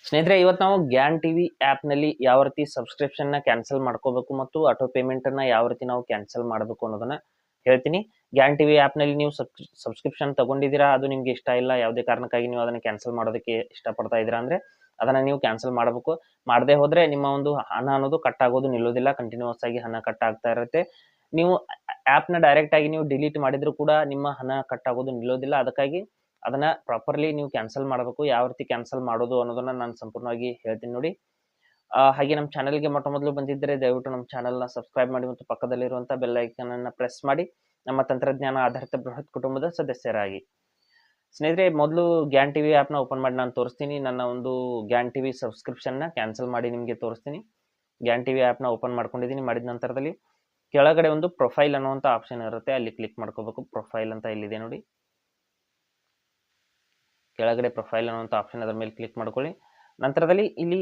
ಸ್ನೇಹಿತರೆ, ಇವತ್ತು ನಾವು ಗ್ಯಾನ್ ಟಿವಿ ಆ್ಯಪ್ನಲ್ಲಿ ಯಾವ ರೀತಿ ಸಬ್ಸ್ಕ್ರಿಪ್ಷನ್ನ ಕ್ಯಾನ್ಸಲ್ ಮಾಡ್ಕೋಬೇಕು ಮತ್ತು ಆಟೋ ಪೇಮೆಂಟನ್ನು ಯಾವ ರೀತಿ ನಾವು ಕ್ಯಾನ್ಸಲ್ ಮಾಡಬೇಕು ಅನ್ನೋದನ್ನ ಹೇಳ್ತೀನಿ. ಗ್ಯಾನ್ ಟಿವಿ ಆ್ಯಪ್ನಲ್ಲಿ ನೀವು ಸಬ್ಸ್ಕ್ರಿಪ್ಷನ್ ತಗೊಂಡಿದ್ದೀರಾ, ಅದು ನಿಮ್ಗೆ ಇಷ್ಟ ಇಲ್ಲ, ಯಾವುದೇ ಕಾರಣಕ್ಕಾಗಿ ನೀವು ಅದನ್ನು ಕ್ಯಾನ್ಸಲ್ ಮಾಡೋದಕ್ಕೆ ಇಷ್ಟಪಡ್ತಾ ಇದ್ದೀರಾ ಅಂದರೆ ಅದನ್ನು ನೀವು ಕ್ಯಾನ್ಸಲ್ ಮಾಡಬೇಕು. ಮಾಡದೆ ಹೋದರೆ ನಿಮ್ಮ ಒಂದು ಹಣ ಅನ್ನೋದು ಕಟ್ ಆಗೋದು ನಿಲ್ಲೋದಿಲ್ಲ, ಕಂಟಿನ್ಯೂಸ್ ಆಗಿ ಹಣ ಕಟ್ ಆಗ್ತಾ ಇರುತ್ತೆ. ನೀವು ಆ್ಯಪ್ನ ಡೈರೆಕ್ಟಾಗಿ ನೀವು ಡಿಲೀಟ್ ಮಾಡಿದರೂ ಕೂಡ ನಿಮ್ಮ ಹಣ ಕಟ್ ಆಗೋದು ನಿಲ್ಲೋದಿಲ್ಲ. ಅದಕ್ಕಾಗಿ ಅದನ್ನ ಪ್ರಾಪರ್ಲಿ ನೀವು ಕ್ಯಾನ್ಸಲ್ ಮಾಡಬೇಕು. ಯಾವ ರೀತಿ ಕ್ಯಾನ್ಸಲ್ ಮಾಡೋದು ಅನ್ನೋದನ್ನ ನಾನು ಸಂಪೂರ್ಣವಾಗಿ ಹೇಳ್ತೀನಿ ನೋಡಿ. ಹಾಗೆ ನಮ್ಮ ಚಾನಲ್ಗೆ ಮೊಟ್ಟ ಮೊದಲು ಬಂದಿದ್ದರೆ ದಯವಿಟ್ಟು ನಮ್ಮ ಚಾನಲ್ನ ಸಬ್ಸ್ಕ್ರೈಬ್ ಮಾಡಿ ಮತ್ತು ಪಕ್ಕದಲ್ಲಿರುವಂಥ ಬೆಲ್ ಐಕನ್ ಅನ್ನು ಪ್ರೆಸ್ ಮಾಡಿ ನಮ್ಮ ತಂತ್ರಜ್ಞಾನ ಆಧಾರಿತ ಬೃಹತ್ ಕುಟುಂಬದ ಸದಸ್ಯರಾಗಿ. ಸ್ನೇಹಿತರೆ, ಮೊದಲು ಗ್ಯಾನ್ ಟಿವಿ ಆ್ಯಪ್ನ ಓಪನ್ ಮಾಡಿ ನಾನು ತೋರಿಸ್ತೀನಿ. ನನ್ನ ಒಂದು ಗ್ಯಾನ್ ಟಿವಿ ಸಬ್ಸ್ಕ್ರಿಪ್ಷನ್ನ ಕ್ಯಾನ್ಸಲ್ ಮಾಡಿ ನಿಮಗೆ ತೋರಿಸ್ತೀನಿ. ಗ್ಯಾನ್ ಟಿವಿ ಆ್ಯಪ್ನ ಓಪನ್ ಮಾಡ್ಕೊಂಡಿದ್ದೀನಿ. ಮಾಡಿದ ನಂತರದಲ್ಲಿ ಕೆಳಗಡೆ ಒಂದು ಪ್ರೊಫೈಲ್ ಅನ್ನುವಂಥ ಆಪ್ಷನ್ ಇರುತ್ತೆ, ಅಲ್ಲಿ ಕ್ಲಿಕ್ ಮಾಡ್ಕೋಬೇಕು. ಪ್ರೊಫೈಲ್ ಅಂತ ಇಲ್ಲಿದೆ ನೋಡಿ, ಕೆಳಗಡೆ ಪ್ರೊಫೈಲ್ ಅನ್ನುವಂಥ ಆಪ್ಷನ್ ಅದರ ಮೇಲೆ ಕ್ಲಿಕ್ ಮಾಡ್ಕೊಳ್ಳಿ. ನಂತರದಲ್ಲಿ ಇಲ್ಲಿ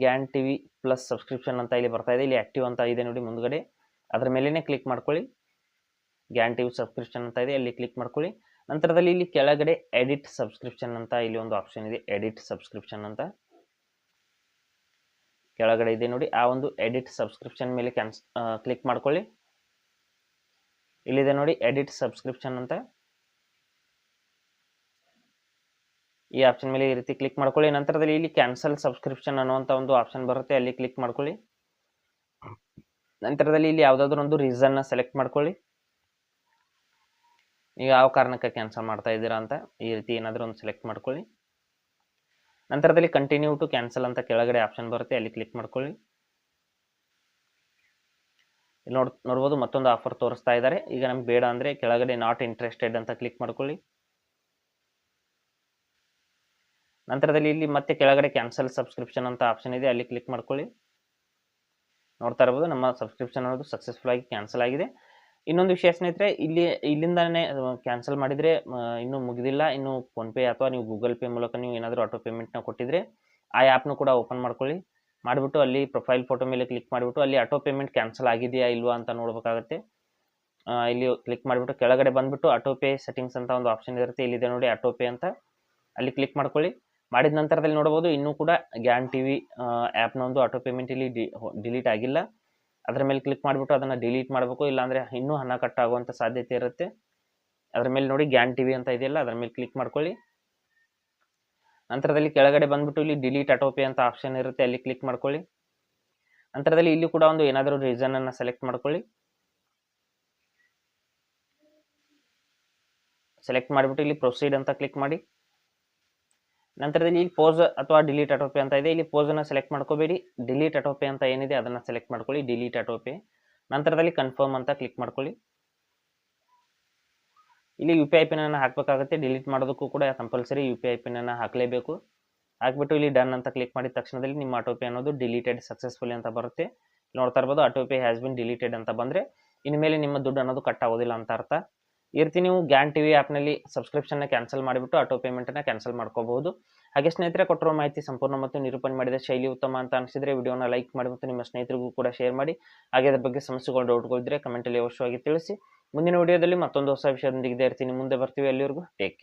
ಗ್ಯಾನ್ ಟಿವಿ ಪ್ಲಸ್ ಸಬ್ಸ್ಕ್ರಿಪ್ಷನ್ ಅಂತ ಇಲ್ಲಿ ಬರ್ತಾ ಇದೆ, ಇಲ್ಲಿ ಆಕ್ಟಿವ್ ಅಂತ ಇದೆ ನೋಡಿ ಮುಂದ್ಗಡೆ, ಅದರ ಮೇಲೇ ಕ್ಲಿಕ್ ಮಾಡ್ಕೊಳ್ಳಿ. ಗ್ಯಾನ್ ಟಿವಿ ಸಬ್ಸ್ಕ್ರಿಪ್ಷನ್ ಅಂತ ಇದೆ, ಅಲ್ಲಿ ಕ್ಲಿಕ್ ಮಾಡ್ಕೊಳ್ಳಿ. ನಂತರದಲ್ಲಿ ಇಲ್ಲಿ ಕೆಳಗಡೆ ಎಡಿಟ್ ಸಬ್ಸ್ಕ್ರಿಪ್ಷನ್ ಅಂತ ಇಲ್ಲಿ ಒಂದು ಆಪ್ಷನ್ ಇದೆ, ಎಡಿಟ್ ಸಬ್ಸ್ಕ್ರಿಪ್ಷನ್ ಅಂತ ಕೆಳಗಡೆ ಇದೆ ನೋಡಿ. ಆ ಒಂದು ಎಡಿಟ್ ಸಬ್ಸ್ಕ್ರಿಪ್ಷನ್ ಮೇಲೆ ಕ್ಲಿಕ್ ಮಾಡ್ಕೊಳ್ಳಿ. ಇಲ್ಲಿದೆ ನೋಡಿ ಎಡಿಟ್ ಸಬ್ಸ್ಕ್ರಿಪ್ಷನ್ ಅಂತ, ಈ ಆಪ್ಷನ್ ಮೇಲೆ ಈ ರೀತಿ ಕ್ಲಿಕ್ ಮಾಡ್ಕೊಳ್ಳಿ. ನಂತರದಲ್ಲಿ ಇಲ್ಲಿ ಕ್ಯಾನ್ಸಲ್ ಸಬ್ಸ್ಕ್ರಿಪ್ಷನ್ ಅನ್ನುವಂಥ ಒಂದು ಆಪ್ಷನ್ ಬರುತ್ತೆ, ಅಲ್ಲಿ ಕ್ಲಿಕ್ ಮಾಡ್ಕೊಳ್ಳಿ. ನಂತರದಲ್ಲಿ ಇಲ್ಲಿ ಯಾವುದಾದ್ರೂ ಒಂದು ರೀಸನ್ನ ಸೆಲೆಕ್ಟ್ ಮಾಡ್ಕೊಳ್ಳಿ, ನೀವು ಯಾವ ಕಾರಣಕ್ಕೆ ಕ್ಯಾನ್ಸಲ್ ಮಾಡ್ತಾ ಇದ್ದೀರಾ ಅಂತ ಈ ರೀತಿ ಏನಾದರೂ ಒಂದು ಸೆಲೆಕ್ಟ್ ಮಾಡ್ಕೊಳ್ಳಿ. ನಂತರದಲ್ಲಿ ಕಂಟಿನ್ಯೂ ಟು ಕ್ಯಾನ್ಸಲ್ ಅಂತ ಕೆಳಗಡೆ ಆಪ್ಷನ್ ಬರುತ್ತೆ, ಅಲ್ಲಿ ಕ್ಲಿಕ್ ಮಾಡ್ಕೊಳ್ಳಿ. ನೋಡ್ಬೋದು ಮತ್ತೊಂದು ಆಫರ್ ತೋರಿಸ್ತಾ ಇದ್ದಾರೆ. ಈಗ ನಮ್ಗೆ ಬೇಡ ಅಂದರೆ ಕೆಳಗಡೆ ನಾಟ್ ಇಂಟ್ರೆಸ್ಟೆಡ್ ಅಂತ ಕ್ಲಿಕ್ ಮಾಡ್ಕೊಳ್ಳಿ. ನಂತರದಲ್ಲಿ ಇಲ್ಲಿ ಮತ್ತೆ ಕೆಳಗಡೆ ಕ್ಯಾನ್ಸಲ್ ಸಬ್ಸ್ಕ್ರಿಪ್ಷನ್ ಅಂತ ಆಪ್ಷನ್ ಇದೆ, ಅಲ್ಲಿ ಕ್ಲಿಕ್ ಮಾಡ್ಕೊಳ್ಳಿ. ನೋಡ್ತಾ ಇರ್ಬೋದು ನಮ್ಮ ಸಬ್ಸ್ಕ್ರಿಪ್ಷನ್ ಅನ್ನೋದು ಸಕ್ಸಸ್ಫುಲ್ ಆಗಿ ಕ್ಯಾನ್ಸಲ್ ಆಗಿದೆ. ಇನ್ನೊಂದು ವಿಷಯ ಸ್ನೇಹಿತರೆ, ಇಲ್ಲಿಂದಾನೇ ಕ್ಯಾನ್ಸಲ್ ಮಾಡಿದರೆ ಇನ್ನೂ ಮುಗಿದಿಲ್ಲ. ಇನ್ನು ಫೋನ್ಪೇ ಅಥವಾ ನೀವು ಗೂಗಲ್ ಪೇ ಮೂಲಕ ನೀವು ಏನಾದರೂ ಆಟೋ ಪೇಮೆಂಟ್ನ ಕೊಟ್ಟಿದ್ರೆ ಆ ಆ್ಯಪ್ನು ಕೂಡ ಓಪನ್ ಮಾಡ್ಕೊಳ್ಳಿ. ಮಾಡಿಬಿಟ್ಟು ಅಲ್ಲಿ ಪ್ರೊಫೈಲ್ ಫೋಟೋ ಮೇಲೆ ಕ್ಲಿಕ್ ಮಾಡಿಬಿಟ್ಟು ಅಲ್ಲಿ ಆಟೋ ಪೇಮೆಂಟ್ ಕ್ಯಾನ್ಸಲ್ ಆಗಿದೆಯಾ ಇಲ್ವಾ ಅಂತ ನೋಡಬೇಕಾಗುತ್ತೆ. ಇಲ್ಲಿ ಕ್ಲಿಕ್ ಮಾಡಿಬಿಟ್ಟು ಕೆಳಗಡೆ ಬಂದುಬಿಟ್ಟು ಆಟೋ ಪೇ ಸೆಟ್ಟಿಂಗ್ಸ್ ಅಂತ ಒಂದು ಆಪ್ಷನ್ ಇರುತ್ತೆ, ಇಲ್ಲಿದೆ ನೋಡಿ ಆಟೋ ಪೇ ಅಂತ, ಅಲ್ಲಿ ಕ್ಲಿಕ್ ಮಾಡ್ಕೊಳ್ಳಿ. ಮಾಡಿದ ನಂತರದಲ್ಲಿ ನೋಡ್ಬೋದು ಇನ್ನೂ ಕೂಡ ಗ್ಯಾನ್ ಟಿವಿ ಆ್ಯಪ್ನ ಒಂದು ಆಟೋ ಪೇಮೆಂಟ್ ಇಲ್ಲಿ ಡಿಲೀಟ್ ಆಗಿಲ್ಲ. ಅದರ ಮೇಲೆ ಕ್ಲಿಕ್ ಮಾಡಿಬಿಟ್ಟು ಅದನ್ನು ಡಿಲೀಟ್ ಮಾಡಬೇಕು, ಇಲ್ಲಾಂದರೆ ಇನ್ನೂ ಹಣ ಕಟ್ ಆಗುವಂಥ ಸಾಧ್ಯತೆ ಇರುತ್ತೆ. ಅದರ ಮೇಲೆ ನೋಡಿ ಗ್ಯಾನ್ ಟಿವಿ ಅಂತ ಇದೆಯಲ್ಲ, ಅದರ ಮೇಲೆ ಕ್ಲಿಕ್ ಮಾಡ್ಕೊಳ್ಳಿ. ನಂತರದಲ್ಲಿ ಕೆಳಗಡೆ ಬಂದುಬಿಟ್ಟು ಇಲ್ಲಿ ಡಿಲೀಟ್ ಆಟೋ ಪೇ ಅಂತ ಆಪ್ಷನ್ ಇರುತ್ತೆ, ಅಲ್ಲಿ ಕ್ಲಿಕ್ ಮಾಡ್ಕೊಳ್ಳಿ. ನಂತರದಲ್ಲಿ ಇಲ್ಲಿ ಕೂಡ ಒಂದು ಏನಾದರೂ ರೀಸನನ್ನು ಸೆಲೆಕ್ಟ್ ಮಾಡ್ಕೊಳ್ಳಿ. ಸೆಲೆಕ್ಟ್ ಮಾಡಿಬಿಟ್ಟು ಇಲ್ಲಿ ಪ್ರೊಸೀಡ್ ಅಂತ ಕ್ಲಿಕ್ ಮಾಡಿ. ನಂತರದಲ್ಲಿ ಇಲ್ಲಿ ಪೋಸ್ ಅಥವಾ ಡಿಲೀಟ್ ಆಟೋ ಪೇ ಅಂತ ಇದೆ, ಇಲ್ಲಿ ಪೋಸನ್ನು ಸೆಲೆಕ್ಟ್ ಮಾಡ್ಕೋಬೇಡಿ, ಡಿಲೀಟ್ ಆಟೋ ಪೇ ಅಂತ ಏನಿದೆ ಅದನ್ನು ಸೆಲೆಕ್ಟ್ ಮಾಡ್ಕೊಳ್ಳಿ, ಡಿಲೀಟ್ ಆಟೋ ಪೇ. ನಂತರದಲ್ಲಿ ಕನ್ಫರ್ಮ್ ಅಂತ ಕ್ಲಿಕ್ ಮಾಡ್ಕೊಳ್ಳಿ. ಇಲ್ಲಿ ಯು ಪಿ ಐ ಪಿನನ್ನು ಹಾಕಬೇಕಾಗುತ್ತೆ, ಡಿಲೀಟ್ ಮಾಡೋದಕ್ಕೂ ಕೂಡ ಕಂಪಲ್ಸರಿ ಯು ಪಿ ಐ ಪಿನನ್ನು ಹಾಕಲೇಬೇಕು. ಹಾಕ್ಬಿಟ್ಟು ಇಲ್ಲಿ ಡನ್ ಅಂತ ಕ್ಲಿಕ್ ಮಾಡಿದ ತಕ್ಷಣದಲ್ಲಿ ನಿಮ್ಮ ಆಟೋ ಪೇ ಅನ್ನೋದು ಡಿಲೀಟೆಡ್ ಸಕ್ಸಸ್ಫುಲಿ ಅಂತ ಬರುತ್ತೆ. ನೋಡ್ತಾ ಇರ್ಬೋದು auto pay has been deleted ಅಂತ ಬಂದರೆ ಇನ್ಮೇಲೆ ನಿಮ್ಮ ದುಡ್ಡು ಅನ್ನೋದು ಕಟ್ ಆಗೋದಿಲ್ಲ ಅಂತ ಅರ್ಥ. ಈ ರೀತಿ ನೀವು ಗ್ಯಾನ್ ಟಿವಿ ಆ್ಯಪ್ನಲ್ಲಿ ಸಬ್ಸ್ಕ್ರಿಪ್ಷನ್ನ ಕ್ಯಾನ್ಸಲ್ ಮಾಡಿಬಿಟ್ಟು ಆಟೋ ಪೇಮೆಂಟನ್ನು ಕ್ಯಾನ್ಸಲ್ ಮಾಡ್ಕೋಬಹುದು. ಹಾಗೆ ಸ್ನೇಹಿತರೆ, ಕೊಟ್ಟಿರೋ ಮಾಹಿತಿ ಸಂಪೂರ್ಣ ಮತ್ತು ನಿರೂಪಣೆ ಮಾಡಿದ ಶೈಲಿ ಉತ್ತಮ ಅಂತ ಅನಿಸಿದರೆ ವಿಡಿಯೋನ ಲೈಕ್ ಮಾಡಿ ಮತ್ತು ನಿಮ್ಮ ಸ್ನೇಹಿತರಿಗೂ ಕೂಡ ಶೇರ್ ಮಾಡಿ. ಹಾಗೆ ಅದರ ಬಗ್ಗೆ ಸಮಸ್ಯೆಗಳು ಡೌಟ್ಗಳಿದ್ದರೆ ಕಮೆಂಟಲ್ಲಿ ಅವಶ್ಯವಾಗಿ ತಿಳಿಸಿ. ಮುಂದಿನ ವಿಡಿಯೋದಲ್ಲಿ ಮತ್ತೊಂದು ಹೊಸ ವಿಷಯದೊಂದಿಗೆ ಇರ್ತೀನಿ, ಮುಂದೆ ಬರ್ತೀವಿ. ಅಲ್ಲಿವರೆಗೂ ಟೇಕ್ ಕೇರ್.